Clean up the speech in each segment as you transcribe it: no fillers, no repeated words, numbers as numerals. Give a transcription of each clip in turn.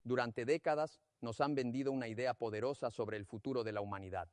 Durante décadas nos han vendido una idea poderosa sobre el futuro de la humanidad,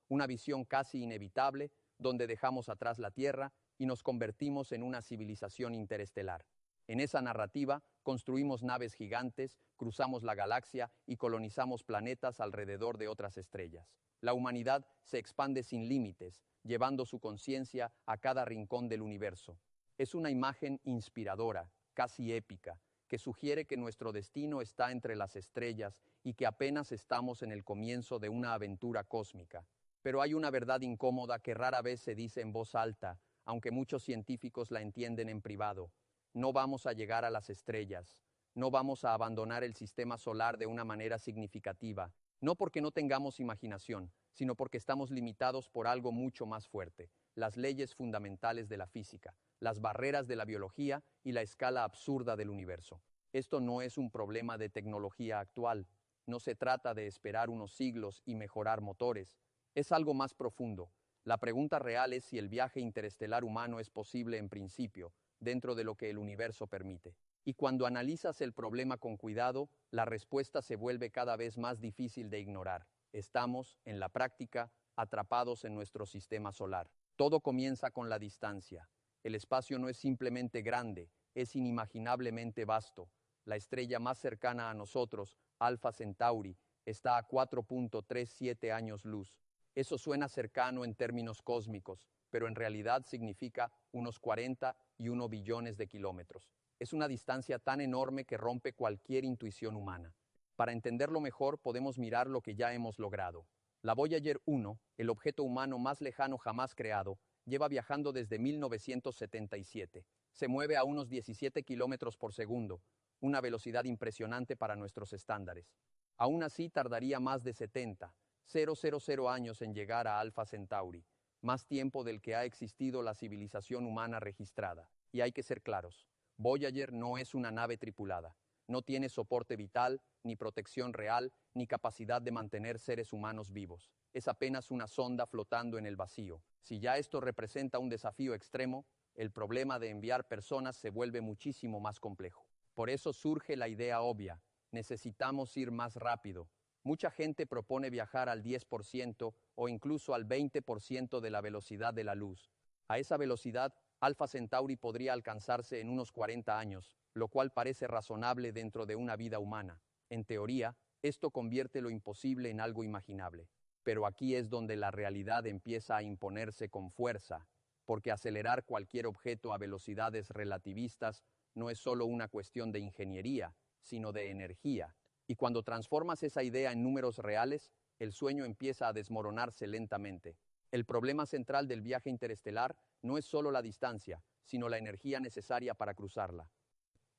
una visión casi inevitable donde dejamos atrás la Tierra y nos convertimos en una civilización interestelar. En esa narrativa construimos naves gigantes, cruzamos la galaxia y colonizamos planetas alrededor de otras estrellas. La humanidad se expande sin límites, llevando su conciencia a cada rincón del universo. Es una imagen inspiradora, casi épica, que sugiere que nuestro destino está entre las estrellas y que apenas estamos en el comienzo de una aventura cósmica. Pero hay una verdad incómoda que rara vez se dice en voz alta, aunque muchos científicos la entienden en privado. No vamos a llegar a las estrellas, no vamos a abandonar el sistema solar de una manera significativa, no porque no tengamos imaginación, sino porque estamos limitados por algo mucho más fuerte, las leyes fundamentales de la física, las barreras de la biología y la escala absurda del universo. Esto no es un problema de tecnología actual, no se trata de esperar unos siglos y mejorar motores, es algo más profundo. La pregunta real es si el viaje interestelar humano es posible en principio, dentro de lo que el universo permite. Y cuando analizas el problema con cuidado, la respuesta se vuelve cada vez más difícil de ignorar. Estamos, en la práctica, atrapados en nuestro sistema solar. Todo comienza con la distancia. El espacio no es simplemente grande, es inimaginablemente vasto. La estrella más cercana a nosotros, Alpha Centauri, está a 4.37 años luz. Eso suena cercano en términos cósmicos, pero en realidad significa unos 41 billones de kilómetros. Es una distancia tan enorme que rompe cualquier intuición humana. Para entenderlo mejor, podemos mirar lo que ya hemos logrado. La Voyager 1, el objeto humano más lejano jamás creado, lleva viajando desde 1977. Se mueve a unos 17 kilómetros por segundo, una velocidad impresionante para nuestros estándares. Aún así, tardaría más de 70,000 años en llegar a Alpha Centauri, más tiempo del que ha existido la civilización humana registrada. Y hay que ser claros, Voyager no es una nave tripulada, no tiene soporte vital, ni protección real, ni capacidad de mantener seres humanos vivos. Es apenas una sonda flotando en el vacío. Si ya esto representa un desafío extremo, el problema de enviar personas se vuelve muchísimo más complejo. Por eso surge la idea obvia, necesitamos ir más rápido. Mucha gente propone viajar al 10% o incluso al 20% de la velocidad de la luz. A esa velocidad, Alpha Centauri podría alcanzarse en unos 40 años, lo cual parece razonable dentro de una vida humana. En teoría, esto convierte lo imposible en algo imaginable. Pero aquí es donde la realidad empieza a imponerse con fuerza, porque acelerar cualquier objeto a velocidades relativistas no es solo una cuestión de ingeniería, sino de energía. Y cuando transformas esa idea en números reales, el sueño empieza a desmoronarse lentamente. El problema central del viaje interestelar no es solo la distancia, sino la energía necesaria para cruzarla.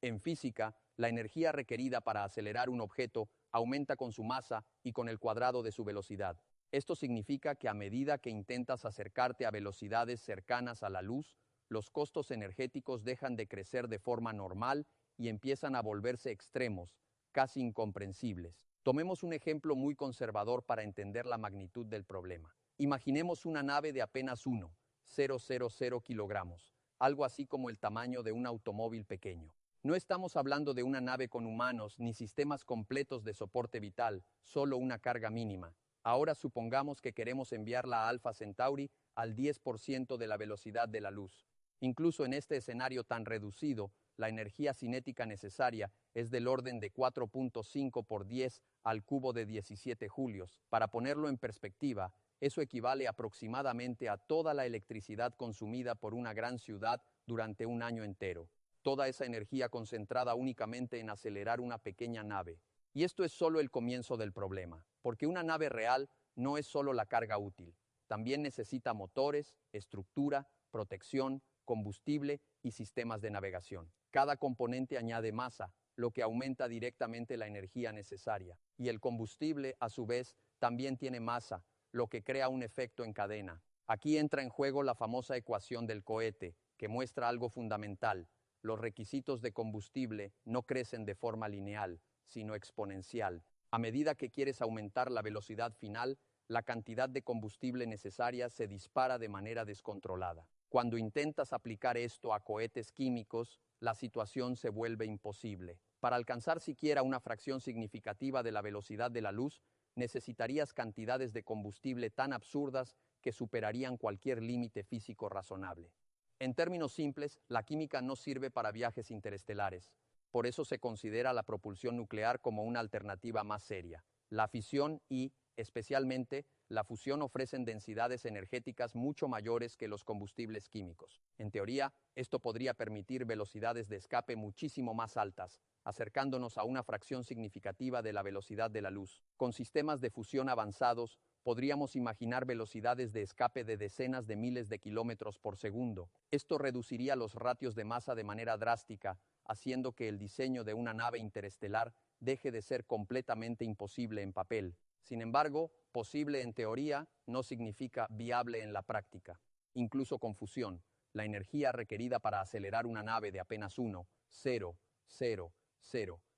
En física, la energía requerida para acelerar un objeto aumenta con su masa y con el cuadrado de su velocidad. Esto significa que a medida que intentas acercarte a velocidades cercanas a la luz, los costos energéticos dejan de crecer de forma normal y empiezan a volverse extremos, casi incomprensibles. Tomemos un ejemplo muy conservador para entender la magnitud del problema. Imaginemos una nave de apenas 1,000 kilogramos, algo así como el tamaño de un automóvil pequeño. No estamos hablando de una nave con humanos ni sistemas completos de soporte vital, solo una carga mínima. Ahora supongamos que queremos enviarla a Alpha Centauri al 10% de la velocidad de la luz. Incluso en este escenario tan reducido, la energía cinética necesaria es del orden de 4.5 por 10 al cubo de 17 julios. Para ponerlo en perspectiva, eso equivale aproximadamente a toda la electricidad consumida por una gran ciudad durante un año entero. Toda esa energía concentrada únicamente en acelerar una pequeña nave. Y esto es solo el comienzo del problema, porque una nave real no es solo la carga útil. También necesita motores, estructura, protección, combustible y sistemas de navegación. Cada componente añade masa, lo que aumenta directamente la energía necesaria. Y el combustible, a su vez, también tiene masa, lo que crea un efecto en cadena. Aquí entra en juego la famosa ecuación del cohete, que muestra algo fundamental. Los requisitos de combustible no crecen de forma lineal, sino exponencial. A medida que quieres aumentar la velocidad final, la cantidad de combustible necesaria se dispara de manera descontrolada. Cuando intentas aplicar esto a cohetes químicos, la situación se vuelve imposible. Para alcanzar siquiera una fracción significativa de la velocidad de la luz, necesitarías cantidades de combustible tan absurdas que superarían cualquier límite físico razonable. En términos simples, la química no sirve para viajes interestelares. Por eso se considera la propulsión nuclear como una alternativa más seria. La fisión y, especialmente, la fusión ofrecen densidades energéticas mucho mayores que los combustibles químicos. En teoría, esto podría permitir velocidades de escape muchísimo más altas, acercándonos a una fracción significativa de la velocidad de la luz. Con sistemas de fusión avanzados, podríamos imaginar velocidades de escape de decenas de miles de kilómetros por segundo. Esto reduciría los ratios de masa de manera drástica, haciendo que el diseño de una nave interestelar deje de ser completamente imposible en papel. Sin embargo, posible en teoría no significa viable en la práctica. Incluso con fusión, la energía requerida para acelerar una nave de apenas 1,000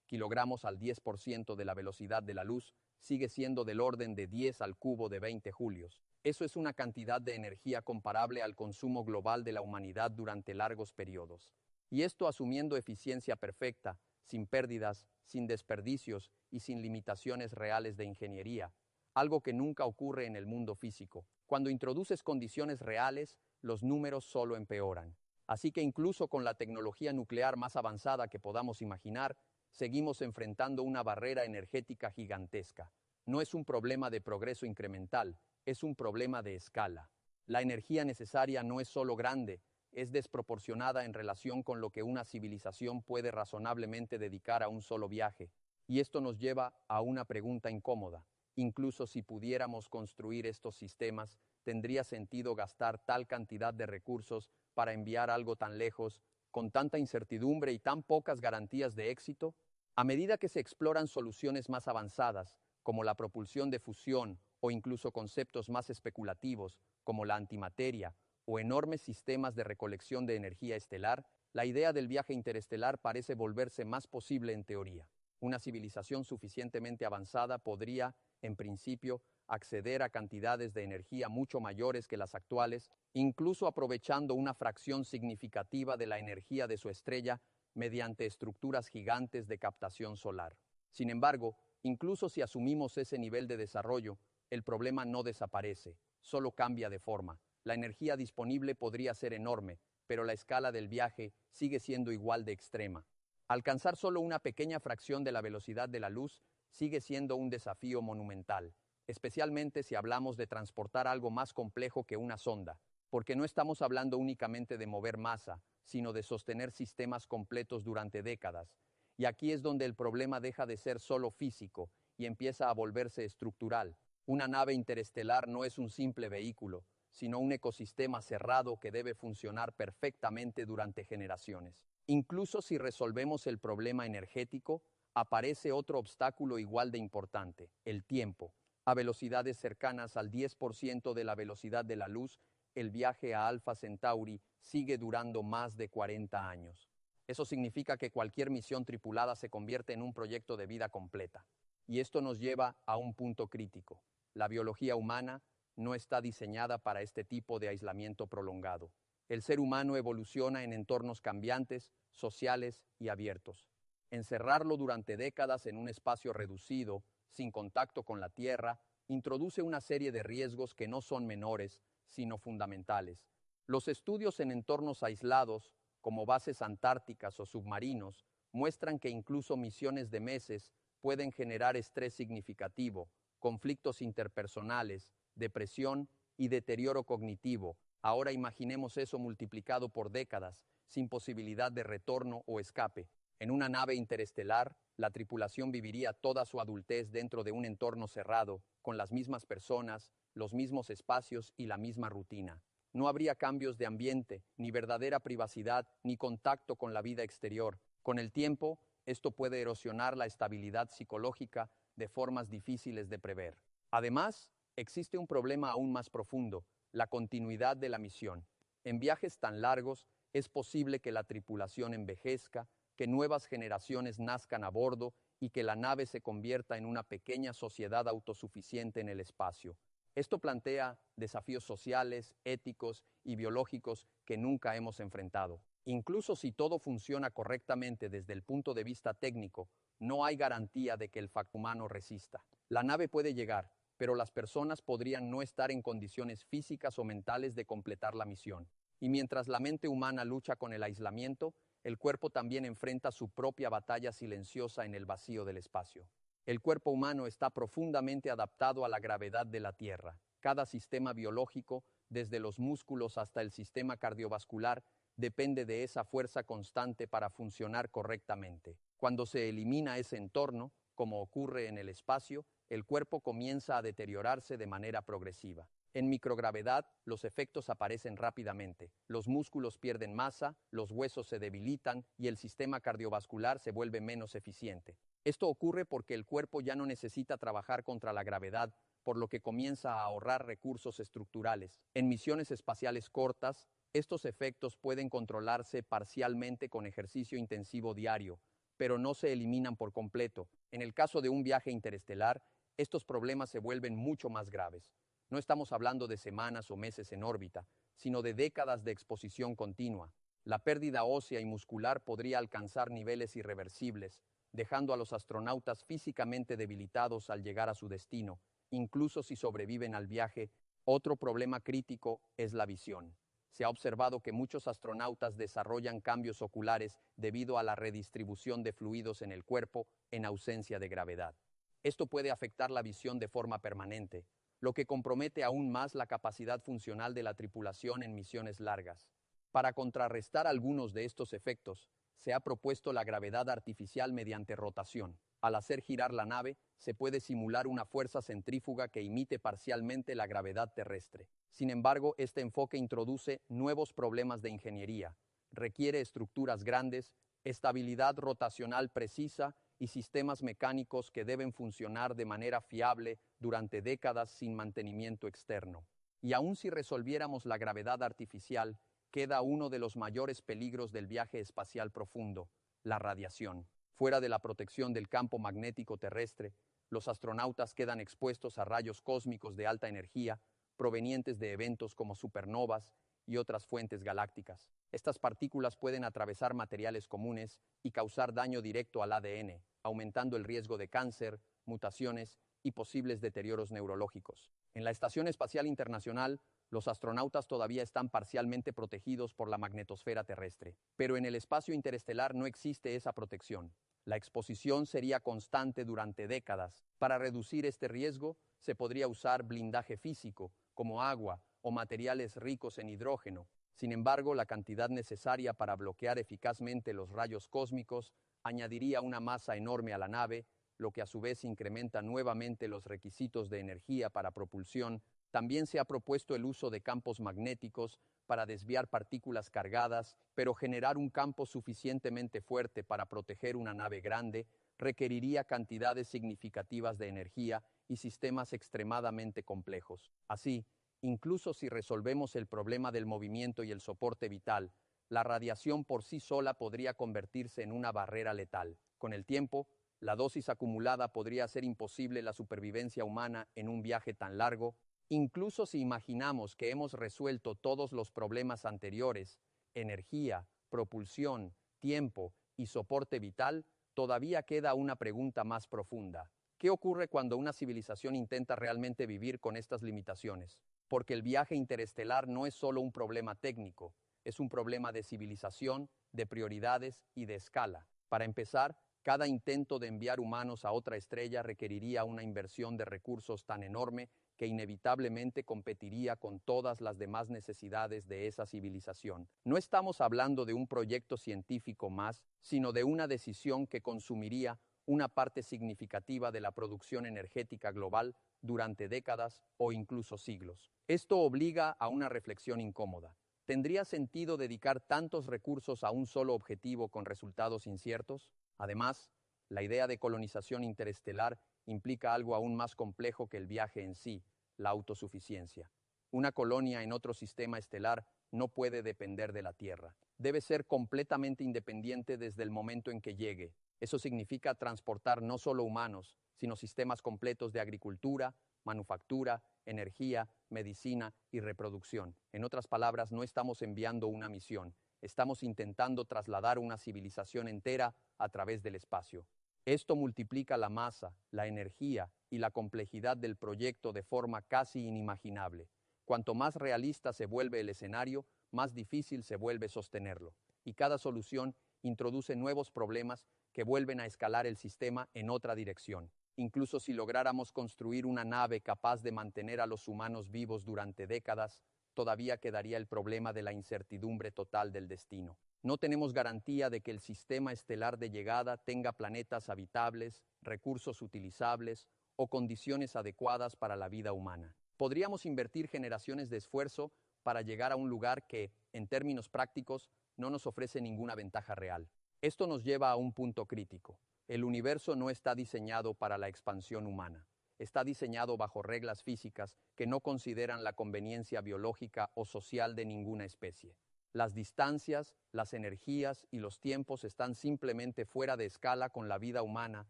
kilogramos al 10% de la velocidad de la luz sigue siendo del orden de 10 al cubo de 20 julios. Eso es una cantidad de energía comparable al consumo global de la humanidad durante largos periodos. Y esto asumiendo eficiencia perfecta, sin pérdidas, sin desperdicios y sin limitaciones reales de ingeniería, algo que nunca ocurre en el mundo físico. Cuando introduces condiciones reales, los números solo empeoran. Así que incluso con la tecnología nuclear más avanzada que podamos imaginar, seguimos enfrentando una barrera energética gigantesca. No es un problema de progreso incremental, es un problema de escala. La energía necesaria no es solo grande, es desproporcionada en relación con lo que una civilización puede razonablemente dedicar a un solo viaje. Y esto nos lleva a una pregunta incómoda. Incluso si pudiéramos construir estos sistemas, ¿tendría sentido gastar tal cantidad de recursos para enviar algo tan lejos, con tanta incertidumbre y tan pocas garantías de éxito? A medida que se exploran soluciones más avanzadas, como la propulsión de fusión o incluso conceptos más especulativos, como la antimateria, o enormes sistemas de recolección de energía estelar, la idea del viaje interestelar parece volverse más posible en teoría. Una civilización suficientemente avanzada podría, en principio, acceder a cantidades de energía mucho mayores que las actuales, incluso aprovechando una fracción significativa de la energía de su estrella mediante estructuras gigantes de captación solar. Sin embargo, incluso si asumimos ese nivel de desarrollo, el problema no desaparece, solo cambia de forma. La energía disponible podría ser enorme, pero la escala del viaje sigue siendo igual de extrema. Alcanzar solo una pequeña fracción de la velocidad de la luz sigue siendo un desafío monumental, especialmente si hablamos de transportar algo más complejo que una sonda, porque no estamos hablando únicamente de mover masa, sino de sostener sistemas completos durante décadas. Y aquí es donde el problema deja de ser solo físico y empieza a volverse estructural. Una nave interestelar no es un simple vehículo, sino un ecosistema cerrado que debe funcionar perfectamente durante generaciones. Incluso si resolvemos el problema energético, aparece otro obstáculo igual de importante, el tiempo. A velocidades cercanas al 10% de la velocidad de la luz, el viaje a Alpha Centauri sigue durando más de 40 años. Eso significa que cualquier misión tripulada se convierte en un proyecto de vida completa. Y esto nos lleva a un punto crítico. La biología humana no está diseñada para este tipo de aislamiento prolongado. El ser humano evoluciona en entornos cambiantes, sociales y abiertos. Encerrarlo durante décadas en un espacio reducido, sin contacto con la Tierra, introduce una serie de riesgos que no son menores, sino fundamentales. Los estudios en entornos aislados, como bases antárticas o submarinos, muestran que incluso misiones de meses pueden generar estrés significativo, conflictos interpersonales, depresión y deterioro cognitivo. Ahora imaginemos eso multiplicado por décadas, sin posibilidad de retorno o escape. En una nave interestelar, la tripulación viviría toda su adultez dentro de un entorno cerrado, con las mismas personas, los mismos espacios y la misma rutina. No habría cambios de ambiente, ni verdadera privacidad, ni contacto con la vida exterior. Con el tiempo, esto puede erosionar la estabilidad psicológica de formas difíciles de prever. Además, existe un problema aún más profundo, la continuidad de la misión. En viajes tan largos, es posible que la tripulación envejezca, que nuevas generaciones nazcan a bordo y que la nave se convierta en una pequeña sociedad autosuficiente en el espacio. Esto plantea desafíos sociales, éticos y biológicos que nunca hemos enfrentado. Incluso si todo funciona correctamente desde el punto de vista técnico, no hay garantía de que el factor humano resista. La nave puede llegar, pero las personas podrían no estar en condiciones físicas o mentales de completar la misión. Y mientras la mente humana lucha con el aislamiento, el cuerpo también enfrenta su propia batalla silenciosa en el vacío del espacio. El cuerpo humano está profundamente adaptado a la gravedad de la Tierra. Cada sistema biológico, desde los músculos hasta el sistema cardiovascular, depende de esa fuerza constante para funcionar correctamente. Cuando se elimina ese entorno, como ocurre en el espacio, el cuerpo comienza a deteriorarse de manera progresiva. En microgravedad, los efectos aparecen rápidamente. Los músculos pierden masa, los huesos se debilitan y el sistema cardiovascular se vuelve menos eficiente. Esto ocurre porque el cuerpo ya no necesita trabajar contra la gravedad, por lo que comienza a ahorrar recursos estructurales. En misiones espaciales cortas, estos efectos pueden controlarse parcialmente con ejercicio intensivo diario, pero no se eliminan por completo. En el caso de un viaje interestelar, estos problemas se vuelven mucho más graves. No estamos hablando de semanas o meses en órbita, sino de décadas de exposición continua. La pérdida ósea y muscular podría alcanzar niveles irreversibles, dejando a los astronautas físicamente debilitados al llegar a su destino, incluso si sobreviven al viaje. Otro problema crítico es la visión. Se ha observado que muchos astronautas desarrollan cambios oculares debido a la redistribución de fluidos en el cuerpo en ausencia de gravedad. Esto puede afectar la visión de forma permanente, lo que compromete aún más la capacidad funcional de la tripulación en misiones largas. Para contrarrestar algunos de estos efectos, se ha propuesto la gravedad artificial mediante rotación. Al hacer girar la nave, se puede simular una fuerza centrífuga que imite parcialmente la gravedad terrestre. Sin embargo, este enfoque introduce nuevos problemas de ingeniería. Requiere estructuras grandes, estabilidad rotacional precisa y sistemas mecánicos que deben funcionar de manera fiable durante décadas sin mantenimiento externo. Y aun si resolviéramos la gravedad artificial, queda uno de los mayores peligros del viaje espacial profundo, la radiación. Fuera de la protección del campo magnético terrestre, los astronautas quedan expuestos a rayos cósmicos de alta energía, provenientes de eventos como supernovas y otras fuentes galácticas. Estas partículas pueden atravesar materiales comunes y causar daño directo al ADN, aumentando el riesgo de cáncer, mutaciones y posibles deterioros neurológicos. En la Estación Espacial Internacional, los astronautas todavía están parcialmente protegidos por la magnetosfera terrestre, pero en el espacio interestelar no existe esa protección. La exposición sería constante durante décadas. Para reducir este riesgo, se podría usar blindaje físico, como agua o materiales ricos en hidrógeno. Sin embargo, la cantidad necesaria para bloquear eficazmente los rayos cósmicos añadiría una masa enorme a la nave, lo que a su vez incrementa nuevamente los requisitos de energía para propulsión. También se ha propuesto el uso de campos magnéticos para desviar partículas cargadas, pero generar un campo suficientemente fuerte para proteger una nave grande requeriría cantidades significativas de energía y sistemas extremadamente complejos. Así, incluso si resolvemos el problema del movimiento y el soporte vital, la radiación por sí sola podría convertirse en una barrera letal. Con el tiempo, la dosis acumulada podría hacer imposible la supervivencia humana en un viaje tan largo. Incluso si imaginamos que hemos resuelto todos los problemas anteriores, energía, propulsión, tiempo y soporte vital, todavía queda una pregunta más profunda. ¿Qué ocurre cuando una civilización intenta realmente vivir con estas limitaciones? Porque el viaje interestelar no es solo un problema técnico, es un problema de civilización, de prioridades y de escala. Para empezar, cada intento de enviar humanos a otra estrella requeriría una inversión de recursos tan enorme que inevitablemente competiría con todas las demás necesidades de esa civilización. No estamos hablando de un proyecto científico más, sino de una decisión que consumiría una parte significativa de la producción energética global durante décadas o incluso siglos. Esto obliga a una reflexión incómoda. ¿Tendría sentido dedicar tantos recursos a un solo objetivo con resultados inciertos? Además, la idea de colonización interestelar implica algo aún más complejo que el viaje en sí, la autosuficiencia. Una colonia en otro sistema estelar no puede depender de la Tierra. Debe ser completamente independiente desde el momento en que llegue. Eso significa transportar no solo humanos, sino sistemas completos de agricultura, manufactura, energía, medicina y reproducción. En otras palabras, no estamos enviando una misión, estamos intentando trasladar una civilización entera a través del espacio. Esto multiplica la masa, la energía y la complejidad del proyecto de forma casi inimaginable. Cuanto más realista se vuelve el escenario, más difícil se vuelve sostenerlo. Y cada solución introduce nuevos problemas que vuelven a escalar el sistema en otra dirección. Incluso si lográramos construir una nave capaz de mantener a los humanos vivos durante décadas, todavía quedaría el problema de la incertidumbre total del destino. No tenemos garantía de que el sistema estelar de llegada tenga planetas habitables, recursos utilizables o condiciones adecuadas para la vida humana. Podríamos invertir generaciones de esfuerzo para llegar a un lugar que, en términos prácticos, no nos ofrece ninguna ventaja real. Esto nos lleva a un punto crítico. El universo no está diseñado para la expansión humana. Está diseñado bajo reglas físicas que no consideran la conveniencia biológica o social de ninguna especie. Las distancias, las energías y los tiempos están simplemente fuera de escala con la vida humana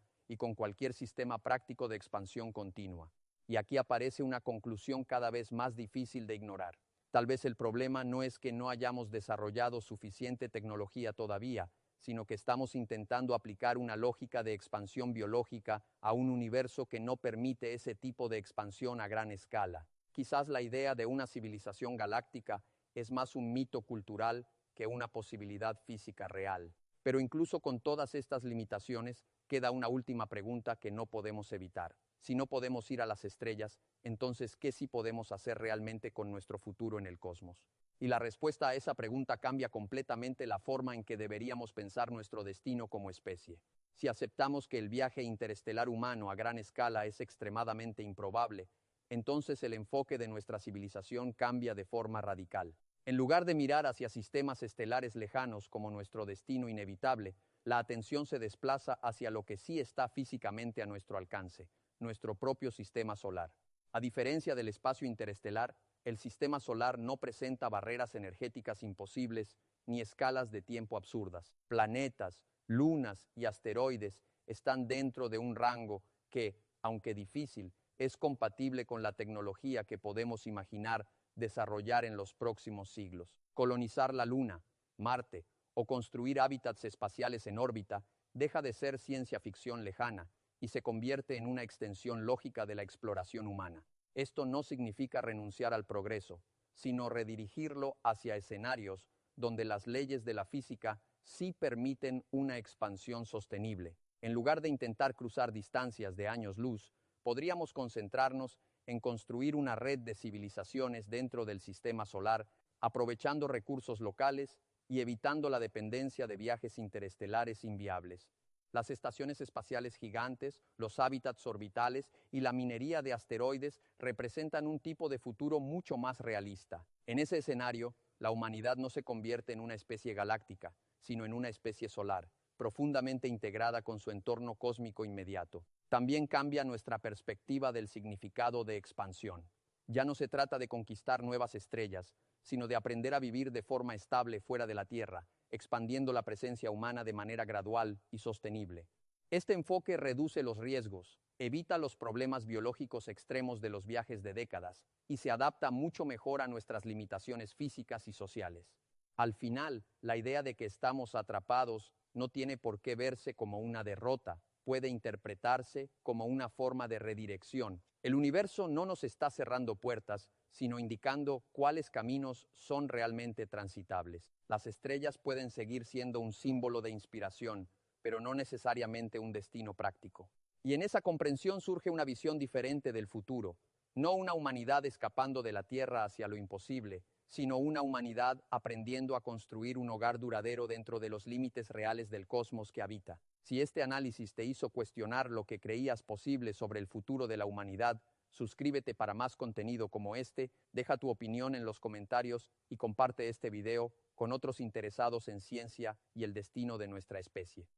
y con cualquier sistema práctico de expansión continua. Y aquí aparece una conclusión cada vez más difícil de ignorar. Tal vez el problema no es que no hayamos desarrollado suficiente tecnología todavía, sino que estamos intentando aplicar una lógica de expansión biológica a un universo que no permite ese tipo de expansión a gran escala. Quizás la idea de una civilización galáctica es más un mito cultural que una posibilidad física real. Pero incluso con todas estas limitaciones, queda una última pregunta que no podemos evitar. Si no podemos ir a las estrellas, entonces, ¿qué sí podemos hacer realmente con nuestro futuro en el cosmos? Y la respuesta a esa pregunta cambia completamente la forma en que deberíamos pensar nuestro destino como especie. Si aceptamos que el viaje interestelar humano a gran escala es extremadamente improbable, entonces el enfoque de nuestra civilización cambia de forma radical. En lugar de mirar hacia sistemas estelares lejanos como nuestro destino inevitable, la atención se desplaza hacia lo que sí está físicamente a nuestro alcance, nuestro propio sistema solar. A diferencia del espacio interestelar, el sistema solar no presenta barreras energéticas imposibles ni escalas de tiempo absurdas. Planetas, lunas y asteroides están dentro de un rango que, aunque difícil, es compatible con la tecnología que podemos imaginar desarrollar en los próximos siglos. Colonizar la Luna, Marte o construir hábitats espaciales en órbita deja de ser ciencia ficción lejana y se convierte en una extensión lógica de la exploración humana. Esto no significa renunciar al progreso, sino redirigirlo hacia escenarios donde las leyes de la física sí permiten una expansión sostenible. En lugar de intentar cruzar distancias de años luz, podríamos concentrarnos en construir una red de civilizaciones dentro del sistema solar, aprovechando recursos locales y evitando la dependencia de viajes interestelares inviables. Las estaciones espaciales gigantes, los hábitats orbitales y la minería de asteroides representan un tipo de futuro mucho más realista. En ese escenario, la humanidad no se convierte en una especie galáctica, sino en una especie solar, profundamente integrada con su entorno cósmico inmediato. También cambia nuestra perspectiva del significado de expansión. Ya no se trata de conquistar nuevas estrellas, sino de aprender a vivir de forma estable fuera de la Tierra, expandiendo la presencia humana de manera gradual y sostenible. Este enfoque reduce los riesgos, evita los problemas biológicos extremos de los viajes de décadas y se adapta mucho mejor a nuestras limitaciones físicas y sociales. Al final, la idea de que estamos atrapados no tiene por qué verse como una derrota, puede interpretarse como una forma de redirección. El universo no nos está cerrando puertas, sino indicando cuáles caminos son realmente transitables. Las estrellas pueden seguir siendo un símbolo de inspiración, pero no necesariamente un destino práctico. Y en esa comprensión surge una visión diferente del futuro, no una humanidad escapando de la Tierra hacia lo imposible, sino una humanidad aprendiendo a construir un hogar duradero dentro de los límites reales del cosmos que habita. Si este análisis te hizo cuestionar lo que creías posible sobre el futuro de la humanidad, suscríbete para más contenido como este, deja tu opinión en los comentarios y comparte este video con otros interesados en ciencia y el destino de nuestra especie.